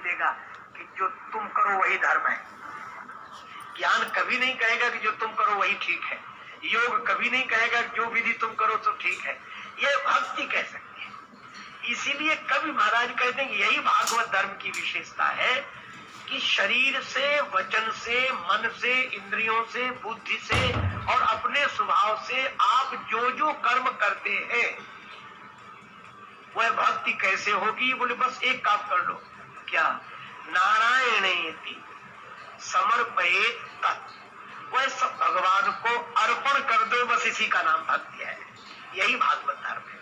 देगा कि जो तुम करो वही धर्म है। ज्ञान कभी नहीं कहेगा कि जो तुम करो वही ठीक है। योग कभी नहीं कहेगा कि जो विधि तुम करो तो ठीक है। यह भक्ति कह सकती है। इसीलिए कवि महाराज कहते हैं कि यही भागवत धर्म की विशेषता है कि शरीर से, वचन से, मन से, इंद्रियों से, बुद्धि से और अपने स्वभाव से आप जो जो कर्म करते हैं वह भक्ति कैसे होगी? बोले बस एक काम कर लो। क्या? नारायणेति समर्पयेत तत्, वह सब भगवान को अर्पण कर दो, बस इसी का नाम भक्ति है। यही भागवत धर्म है।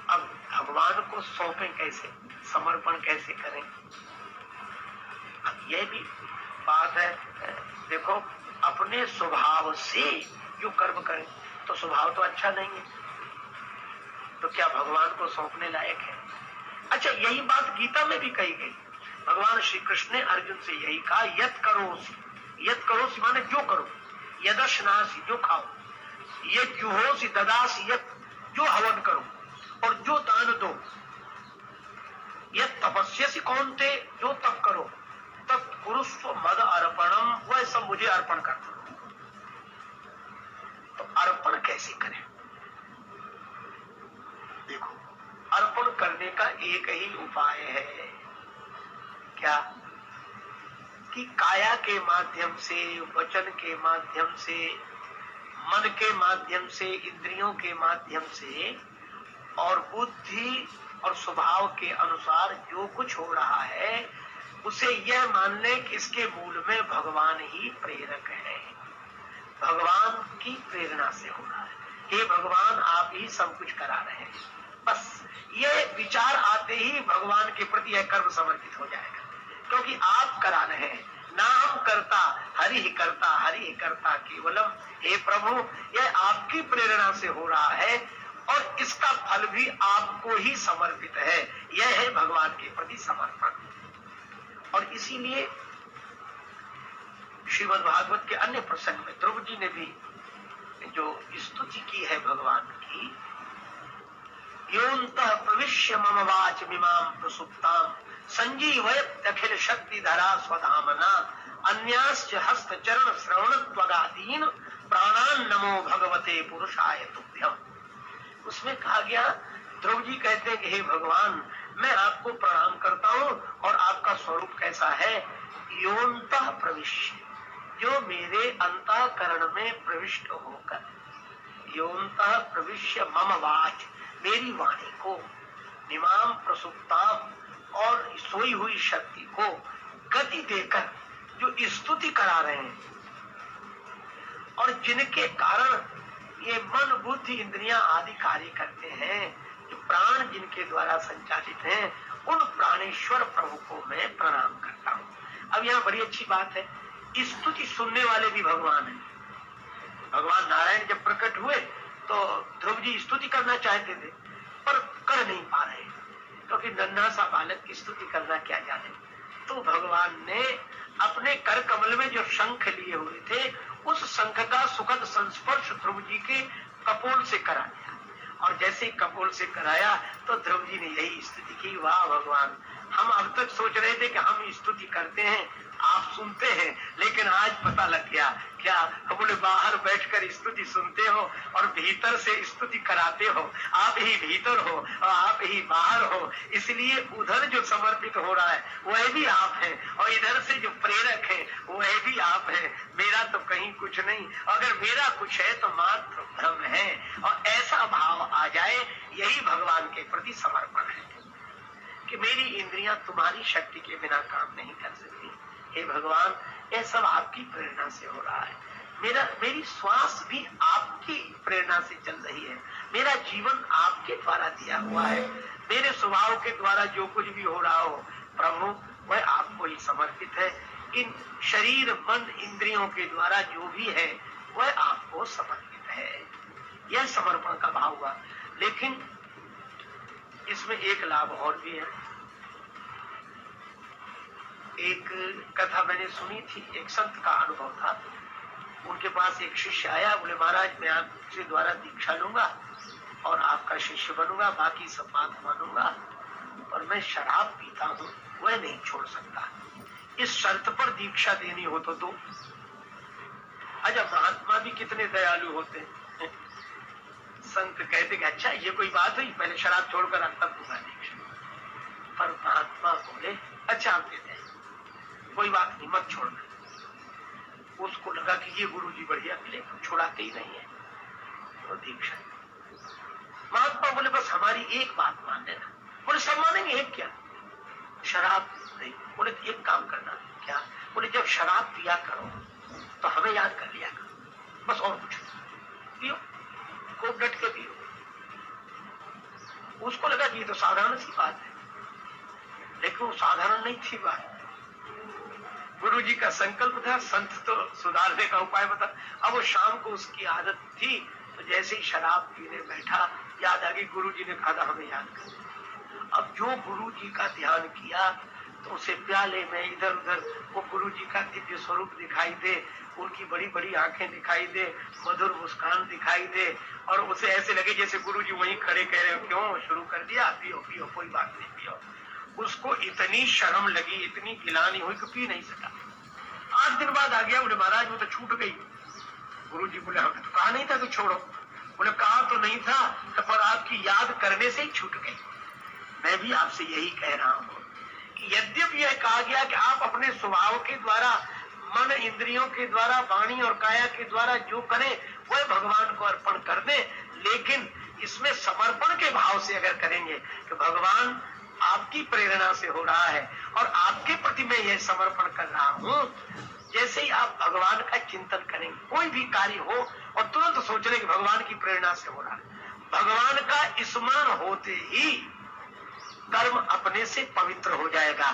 अब भगवान को सौंपें कैसे, समर्पण कैसे करें? यह भी बात है। देखो, अपने स्वभाव से जो कर्म करें तो स्वभाव तो अच्छा नहीं है, तो क्या भगवान को सौंपने लायक है? अच्छा, यही बात गीता में भी कही गई। भगवान श्री कृष्ण ने अर्जुन से यही कहा, यत करोसि, यत करोसि माने जो करो, यदश्नासि जो खाओ, यत जुहोसि ददासि, यत जो हवन करो और जो दान दो, यत तपस्यसि कौन्ते जो तप करो, तत् कुरुस्व मद अर्पणम, वह सब मुझे अर्पण कर दो। तो अर्पण कैसे करें? देखो, अर्पण करने का एक ही उपाय है। क्या? कि काया के माध्यम से, वचन के माध्यम से, मन के माध्यम से, इंद्रियों के माध्यम से और बुद्धि और स्वभाव के अनुसार जो कुछ हो रहा है उसे यह मान ले कि इसके मूल में भगवान ही प्रेरक है, भगवान की प्रेरणा से हो रहा है। हे भगवान, आप ही सब कुछ करा रहे हैं। बस ये विचार आते ही भगवान के प्रति यह कर्म समर्पित हो जाएगा, क्योंकि आप करा रहे हैं। ना हम करता, हरि ही करता, हरि ही करता केवलम। हे प्रभु, यह आपकी प्रेरणा से हो रहा है और इसका फल भी आपको ही समर्पित है। यह है भगवान के प्रति समर्पण। और इसीलिए श्रीमद् भागवत के अन्य प्रसंग में ध्रुव जी ने भी जो स्तुति की है भगवान की, योऽन्तः प्रविश्य मम वाचमिमां प्रसुप्तां संजीवयत् अखिल शक्ति धरा स्वधामना अन्याश्च हस्त चरण श्रवण त्वगादीन प्राणान नमो भगवते पुरुषाय तुभ्यम। उसमें कहा गया, ध्रुव जी कहते हैं कि हे भगवान, मैं आपको प्रणाम करता हूँ और आपका स्वरूप कैसा है? योऽन्तः प्रविश्य, जो मेरे अंतःकरण में प्रविष्ट होकर, योऽन्तः प्रविश्य मम वाच, मेरी वाणी को, निमाम प्रसुप्ताम, और सोई हुई शक्ति को गति देकर जो स्तुति करा रहे हैं और जिनके कारण ये मन, बुद्धि, इंद्रियां आदि कार्य करते हैं, जो प्राण जिनके द्वारा संचालित हैं, उन प्राणेश्वर प्रभु को मैं प्रणाम करता हूँ। अब यहाँ बड़ी अच्छी बात है, स्तुति सुनने वाले भी भगवान हैं। भगवान नारायण जब प्रकट हुए तो ध्रुव जी स्तुति करना चाहते थे पर कर नहीं पा रहे, क्योंकि नन्हा सा बालक की स्तुति करना क्या जाने। तो भगवान ने अपने कर कमल में जो शंख लिए हुए थे, उस शंख का सुखद संस्पर्श ध्रुव जी के कपोल से करा दिया। और जैसे कपोल से कराया तो ध्रुव जी ने यही स्तुति की, वाह भगवान, हम अब तक सोच रहे थे कि हम स्तुति करते हैं, आप सुनते हैं, लेकिन आज पता लग गया। क्या? बोले बाहर बैठकर स्तुति सुनते हो और भीतर से स्तुति कराते हो। आप ही भीतर हो और आप ही बाहर हो, इसलिए उधर जो समर्पित हो रहा है वह भी आप हैं और इधर से जो प्रेरक है वह भी आप हैं। मेरा तो कहीं कुछ नहीं, अगर मेरा कुछ है तो मात्र भ्रम है। और ऐसा भाव आ जाए, यही भगवान के प्रति समर्पण है कि मेरी इंद्रियां तुम्हारी शक्ति के बिना काम नहीं कर सकती। हे भगवान, यह सब आपकी प्रेरणा से हो रहा है। मेरी श्वास भी आपकी प्रेरणा से चल रही है। मेरा जीवन आपके द्वारा दिया हुआ है। मेरे स्वभाव के द्वारा जो कुछ भी हो रहा हो प्रभु, वह आपको ही समर्पित है। इन शरीर, मन, इंद्रियों के द्वारा जो भी है वह आपको समर्पित है। यह समर्पण का भाव हुआ। लेकिन इसमें एक लाभ और भी है। एक कथा मैंने सुनी थी, एक संत का अनुभव था। उनके पास एक शिष्य आया, बोले महाराज, मैं आपके द्वारा दीक्षा लूंगा और आपका शिष्य बनूंगा, बाकी सब बात मानूंगा, और मैं शराब पीता हूँ, वह नहीं छोड़ सकता। इस शर्त पर दीक्षा देनी हो तो दो। अच्छा, महात्मा भी कितने दयालु होते हैं। संत कहते कि अच्छा ये कोई बात हुई, पहले शराब छोड़कर तब दूंगा दीक्षा। पर महात्मा बोले अच्छा आप देते हैं, कोई बात नहीं, मत छोड़ना। उसको लगा कि ये गुरुजी बढ़िया मिले, छुड़ाते ही नहीं है तो दीक्षा। महात्मा बोले बस हमारी एक बात मान लेना। बोले सब मानेंगे, एक क्या? शराब नहीं। बोले एक काम करना। क्या? बोले जब शराब पिया करो तो हमें याद कर लिया करो, बस और कुछ पियो, खूब डट के पियो। उसको लगा कि ये तो साधारण सी बात है, लेकिन वो साधारण नहीं थी बात। गुरु जी का संकल्प था, संत तो सुधारने का उपाय बता। अब वो शाम को उसकी आदत थी, तो जैसे ही शराब पीने बैठा, याद आ गई गुरु जी ने कहा हमें याद कर। अब जो गुरु जी का ध्यान किया तो उसे प्याले में इधर उधर वो गुरु जी का दिव्य स्वरूप दिखाई दे, उनकी बड़ी बड़ी आंखें दिखाई दे, मधुर मुस्कान दिखाई दे, और उसे ऐसे लगे जैसे गुरु जी वहीं खड़े कह रहे हो, क्यों शुरू कर दिया, पियो पियो, कोई बात नहीं, पियो। उसको इतनी शर्म लगी, इतनी गिलानी हुई कि पी नहीं सका। 8 दिन बाद आ गया, बोले महाराज वो तो छूट गई। गुरु जी बोले हमने तो कहा नहीं था कि छोड़ो। बोले कहा तो नहीं था, पर आपकी याद करने से ही छूट गई। मैं भी आपसे यही कह रहा हूं कि यद्यपि यह कहा गया कि आप अपने स्वभाव के द्वारा, मन इंद्रियों के द्वारा, वाणी और काया के द्वारा जो करें वह भगवान को अर्पण कर दें, लेकिन इसमें समर्पण के भाव से अगर करेंगे कि भगवान आपकी प्रेरणा से हो रहा है और आपके प्रति मैं यह समर्पण कर रहा हूं, जैसे ही आप भगवान का चिंतन करेंगे, कोई भी कार्य हो और तुरंत सोच लें कि भगवान की प्रेरणा से हो रहा है, भगवान का स्मरण होते ही कर्म अपने से पवित्र हो जाएगा।